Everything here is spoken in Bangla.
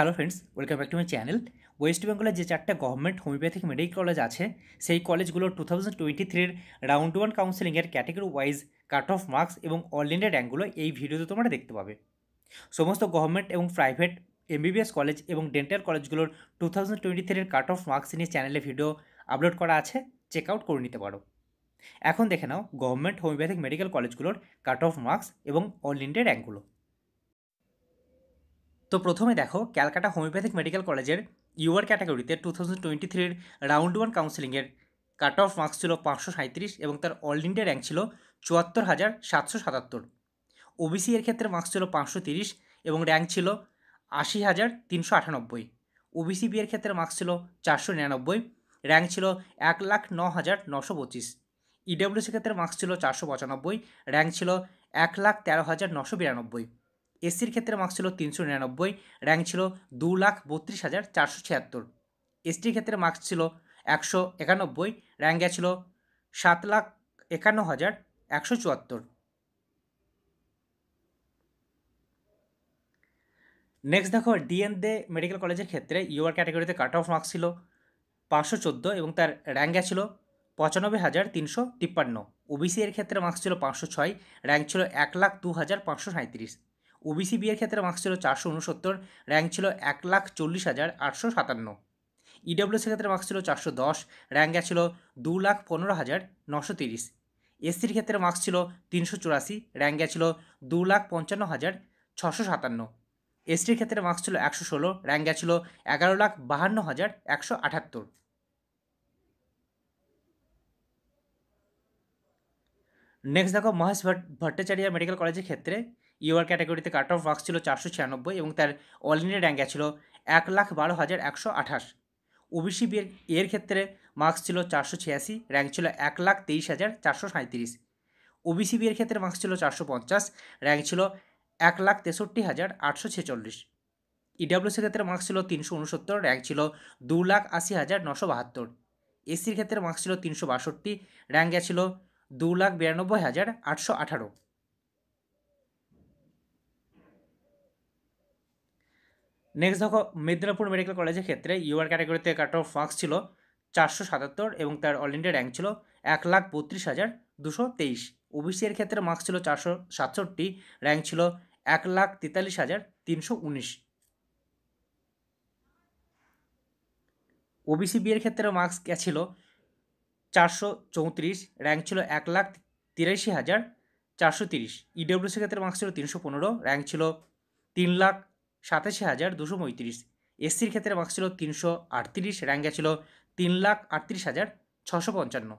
Hello friends, welcome back to my channel. West বেঙ্গলের যে 4টা গভর্নমেন্ট হোমিওপ্যাথিক মেডিকেল কলেজ আছে, সেই কলেজগুলোর 2023-র রাউন্ড 1 কাউন্সেলিংয়ের category wise cut off marks এবং অল ইন্ডিয়া র্যাঙ্কগুলো এই ভিডিওতে তোমরা দেখতে পাবে। সমস্ত গভর্নমেন্ট এবং প্রাইভেট এমবিবিএস কলেজ এবং ডেন্টাল কলেজগুলোর 2023-র কাট অফ মার্কস নিয়ে চ্যানেলে ভিডিও আপলোড করা আছে, চেক আউট করে নিতে পারো। এখন দেখে নাও গভর্নমেন্ট হোমিওপ্যাথিক মেডিকেল কলেজগুলোর কাট অফ মার্কস এবং অল ইন্ডিয়া র্যাঙ্কগুলো। তো প্রথমে দেখো, ক্যালকাটা হোমিওপ্যাথিক মেডিকেল কলেজের ইউআর ক্যাটাগরিতে 2023-র রাউন্ড 1 কাউন্সেলিংয়ের কাট অফ মার্কস ছিল 537 এবং তার অল ইন্ডিয়া র্যাঙ্ক ছিল 74,777। ওবিসি এর ক্ষেত্রে মার্কস ছিল 530 এবং র্যাঙ্ক ছিল 80,398। ওবিসি বি এর ক্ষেত্রে মার্কস ছিল 499, র্যাঙ্ক ছিল 1,09,925। ইডব্লিউসি ক্ষেত্রে মার্কস ছিল 495, র্যাঙ্ক ছিল 1,13,992। এসসির ক্ষেত্রে মার্কস ছিল 399, র্যাঙ্ক ছিল 2,32,476। এসটির ক্ষেত্রে মার্কস ছিল 191, র্যাঙ্ক গেছিল 7,51,174। নেক্সট দেখো, ডিএন দে মেডিকেল কলেজের ক্ষেত্রে ইউআর ক্যাটাগরিতে কাট অফ মার্কস ছিল 514 এবং তার র্যাঙ্ক গেছিল 95,353। ওবিসি এর ক্ষেত্রে মার্কস ছিল 506, র্যাঙ্ক ছিল 1,02,537। ওবিসি বি এর ক্ষেত্রে মার্কস ছিল 469, র্যাঙ্ক ছিল 1,40,857। ইডব্লিউসি ক্ষেত্রে মার্কস ছিল 410, র্যাঙ্ক গেছিল 2,15,930। এসসির ক্ষেত্রে মার্কস ছিল 384, র্যাঙ্ক গেছিল 2,55,657। এসটির ক্ষেত্রে মার্কস ছিল 116, র্যাঙ্ক গেছিল 11,52,178। নেক্সট দেখো, মহেশ ভট্টাচার্য মেডিকেল কলেজের ক্ষেত্রে ইউআর ক্যাটাগরিতে কাট অফ মার্কস ছিল 496 এবং তার অল ইন্ডিয়া র্যাঙ্ক ছিল 1,12,128। ওবিসি বি এর ক্ষেত্রে মার্কস ছিল 486, র্যাঙ্ক ছিল 1,23,437। ওবিসি বি এর ক্ষেত্রে মার্কস ছিল 450, র্যাঙ্ক ছিল 1,63,846। ইডব্লিউসি ক্ষেত্রে মার্কস ছিল 369, র্যাঙ্ক ছিল 2,80,972। এসসির ক্ষেত্রে মার্কস ছিল 362, র্যাঙ্ক গেছিল 2,92,818। নেক্সট দেখো, মেদিনীপুর মেডিকেল কলেজের ক্ষেত্রে ইউআর ক্যাটাগরিতে কাট অফ মার্কস ছিল 477 এবং তার অল ইন্ডিয়া র্যাঙ্ক ছিল 1,32,223। ওবিসি এর ক্ষেত্রে মার্কস ছিল 467, র্যাঙ্ক ছিল 1,43,319। ওবিসি বি এর ক্ষেত্রে মার্কস গেছিল 434, র্যাঙ্ক ছিল 1,83,430। ইডব্লিউসি ক্ষেত্রে মার্কস ছিল 315, র্যাঙ্ক ছিল 3,87,235। এসসির ক্ষেত্রে মার্কস ছিল 338, র্যাঙ্ক ছিল 3,38,655।